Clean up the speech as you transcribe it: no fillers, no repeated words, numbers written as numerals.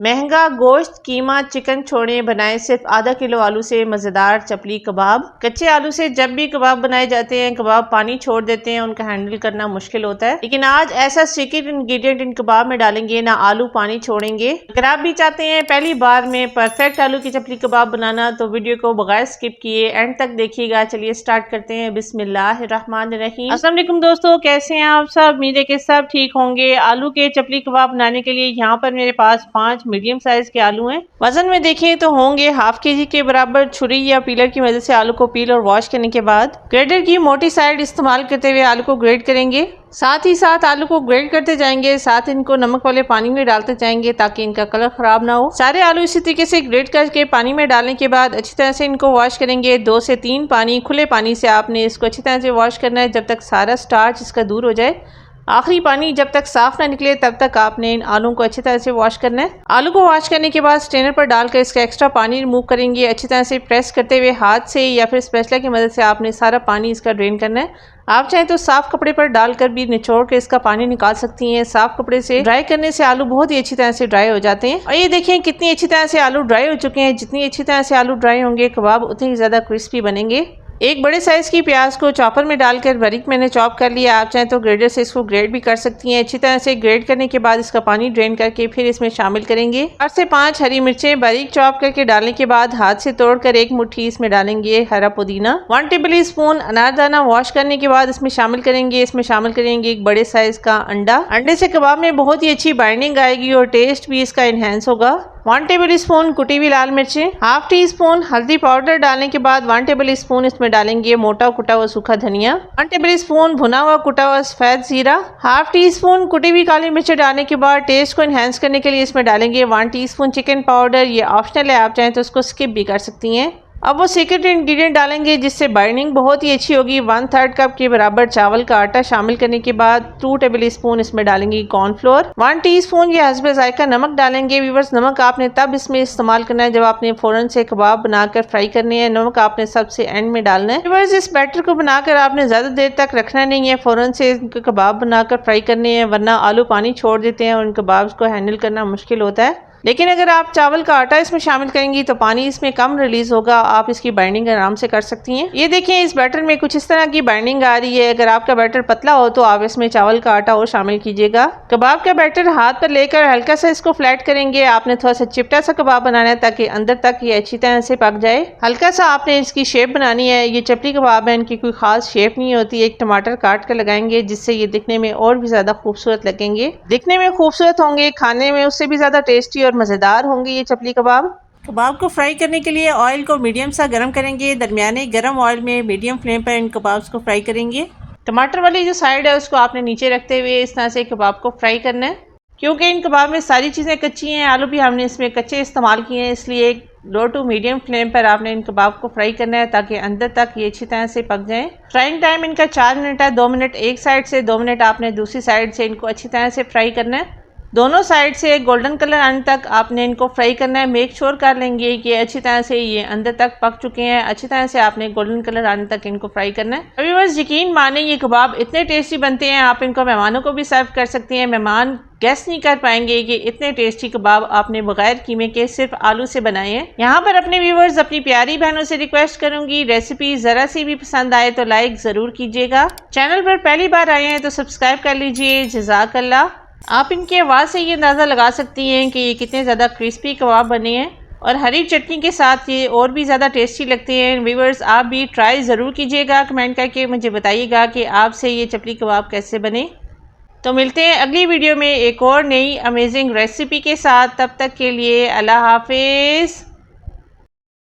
महंगा गोश्त कीमा चिकन छोड़े बनाए सिर्फ आधा किलो आलू से मज़ेदार चपली कबाब। कच्चे आलू से जब भी कबाब बनाए जाते हैं कबाब पानी छोड़ देते हैं, उनका हैंडल करना मुश्किल होता है। लेकिन आज ऐसा सीक्रेट इंग्रेडिएंट इन कबाब में डालेंगे ना आलू पानी छोड़ेंगे। अगर आप भी चाहते हैं पहली बार में परफेक्ट आलू की चपली कबाब बनाना तो वीडियो को बगैर स्किप किए एंड तक देखिएगा। चलिए स्टार्ट करते हैं। बिस्मिल्लाहिर्रहमानिर्रहीम। अस्सलाम वालेकुम दोस्तों, कैसे हैं आप सब? उम्मीद है कि सब ठीक होंगे। आलू के चपली कबाब बनाने के लिए यहाँ पर मेरे पास 5 मीडियम साइज के आलू हैं। वजन में देखें तो होंगे हाफ केजी के बराबर। छुरी या पीलर की मदद से आलू को पील और वॉश करने के बाद ग्रेटर की मोटी साइड इस्तेमाल करते हुए आलू को ग्रेट करेंगे। साथ ही साथ आलू को ग्रेट करते जाएंगे, साथ इनको नमक वाले पानी में डालते जाएंगे ताकि इनका कलर खराब ना हो। सारे आलू इसी तरीके से ग्रेट करके पानी में डालने के बाद अच्छी तरह से इनको वॉश करेंगे। 2 से 3 पानी, खुले पानी से आपने इसको अच्छी तरह से वॉश करना है जब तक सारा स्टार्च इसका दूर हो जाए। आखिरी पानी जब तक साफ ना निकले तब तक आपने इन आलू को अच्छी तरह से वॉश करना है। आलू को वॉश करने के बाद स्ट्रेनर पर डालकर इसका एक्स्ट्रा पानी रिमूव करेंगे। अच्छी तरह से प्रेस करते हुए हाथ से या फिर स्पैचुला की मदद से आपने सारा पानी इसका ड्रेन करना है। आप चाहें तो साफ कपड़े पर डालकर भी निचोड़ कर इसका पानी निकाल सकती हैं। साफ कपड़े से ड्राई करने से आलू बहुत ही अच्छी तरह से ड्राई हो जाते हैं। और ये देखें कितनी अच्छी तरह से आलू ड्राई हो चुके हैं। जितनी अच्छी तरह से आलू ड्राई होंगे कबाब उतनी ही ज़्यादा क्रिस्पी बनेंगे। एक बड़े साइज की प्याज को चॉपर में डालकर बारीक मैंने चॉप कर लिया। आप चाहें तो ग्रेडर से इसको ग्रेड भी कर सकती हैं। अच्छी तरह से ग्रेड करने के बाद इसका पानी ड्रेन करके फिर इसमें शामिल करेंगे। 4 से 5 हरी मिर्चें बारीक चॉप करके डालने के बाद हाथ से तोड़कर 1 मुट्ठी इसमें डालेंगे हरा पुदीना। 1 टेबल स्पून अनारदाना वॉश करने के बाद इसमें शामिल करेंगे। इसमें शामिल करेंगे एक बड़े साइज का अंडा। अंडे से कबाब में बहुत ही अच्छी बाइंडिंग आएगी और टेस्ट भी इसका इनहेंस होगा। 1 टेबल स्पून कुटी हुई लाल मिर्चें, हाफ टी स्पून हल्दी पाउडर डालने के बाद 1 टेबल स्पून इसमें डालेंगे मोटा कुटा हुआ सूखा धनिया। 1 टेबल स्पून भुना हुआ कुटा हुआ सफेद जीरा। हाफ टी स्पून कुटी हुई काली मिर्चें डालने के बाद टेस्ट को एनहेंस करने के लिए इसमें डालेंगे 1 टीस्पून चिकन पाउडर। ये ऑप्शनल है, आप चाहें तो उसको स्किप भी कर सकती हैं। अब वो सीक्रेट इंग्रेडिएंट डालेंगे जिससे बाइंडिंग बहुत ही अच्छी होगी। 1/3 कप के बराबर चावल का आटा शामिल करने के बाद 2 टेबल स्पून इसमें डालेंगे कॉर्नफ्लोर। 1 टीस्पून ये हस्बे जायका नमक डालेंगे। व्यूअर्स, नमक आपने तब इसमें इस्तेमाल करना है जब आपने फ़ौरन से कबाब बनाकर फ्राई करने हैं। नमक आपने सबसे एंड में डालना है। व्यूअर्स, इस बैटर को बनाकर आपने ज़्यादा देर तक रखना नहीं है, फ़ौरन से कबाब बनाकर फ्राई करने हैं, वरना आलू पानी छोड़ देते हैं और उन कबाब्स को हैंडल करना मुश्किल होता है। लेकिन अगर आप चावल का आटा इसमें शामिल करेंगी तो पानी इसमें कम रिलीज होगा, आप इसकी बाइंडिंग आराम से कर सकती हैं। ये देखिए इस बैटर में कुछ इस तरह की बाइंडिंग आ रही है। अगर आपका बैटर पतला हो तो आप इसमें चावल का आटा और शामिल कीजिएगा। कबाब का बैटर हाथ पर लेकर हल्का सा इसको फ्लैट करेंगे। आपने थोड़ा सा चिपटा सा कबाब बनाना है ताकि अंदर तक ये अच्छी तरह से पक जाए। हल्का सा आपने इसकी शेप बनानी है। ये चपली कबाब है, इनकी कोई खास शेप नहीं होती। एक टमाटर काट कर लगाएंगे जिससे ये दिखने में और भी ज्यादा खूबसूरत लगेंगे। दिखने में खूबसूरत होंगे, खाने में उससे भी ज्यादा टेस्टी और मजेदार होंगे ये चपली कबाब। कबाब को फ्राई करने के लिए ऑयल को मीडियम सा गर्म करेंगे। दरमियाने गर्म ऑयल में मीडियम फ्लेम पर इन कबाब्स को फ्राई करेंगे। टमाटर वाली जो साइड है उसको आपने नीचे रखते हुए इस तरह से कबाब को फ्राई करना है। क्योंकि इन कबाब में सारी चीज़ें कच्ची हैं, आलू भी हमने इसमें कच्चे इस्तेमाल किए हैं, इसलिए लो टू मीडियम फ्लेम पर आपने इन कबाब को फ्राई करना है ताकि अंदर तक ये अच्छी तरह से पक जाएं। फ्राइंग टाइम इनका 4 मिनट है। 2 मिनट एक साइड से, 2 मिनट आपने दूसरी साइड से इनको अच्छी तरह से फ्राई करना है। दोनों साइड से गोल्डन कलर आने तक आपने इनको फ्राई करना है। मेक श्योर कर लेंगे कि अच्छी तरह से ये अंदर तक पक चुके हैं। अच्छी तरह से आपने गोल्डन कलर आने तक इनको फ्राई करना है। अभी बस यकीन माने ये कबाब इतने टेस्टी बनते हैं, आप इनको मेहमानों को भी सर्व कर सकती हैं। मेहमान गेस नहीं कर पाएंगे कि इतने टेस्टी कबाब आपने बगैर कीमे के सिर्फ आलू से बनाए हैं। यहाँ पर अपने व्यूवर्स अपनी प्यारी बहनों से रिक्वेस्ट करूंगी, रेसिपी जरा सी भी पसंद आए तो लाइक जरूर कीजिएगा। चैनल पर पहली बार आए हैं तो सब्सक्राइब कर लीजिए। जज़ाकल्लाह। आप इनकी आवाज़ से ये अंदाज़ा लगा सकती हैं कि ये कितने ज़्यादा क्रिस्पी कबाब बने हैं और हरी चटनी के साथ ये और भी ज़्यादा टेस्टी लगते हैं। व्यूअर्स, आप भी ट्राई ज़रूर कीजिएगा। कमेंट करके मुझे बताइएगा कि आपसे ये चपली कबाब कैसे बने। तो मिलते हैं अगली वीडियो में एक और नई अमेजिंग रेसिपी के साथ। तब तक के लिए अल्लाह हाफिज़।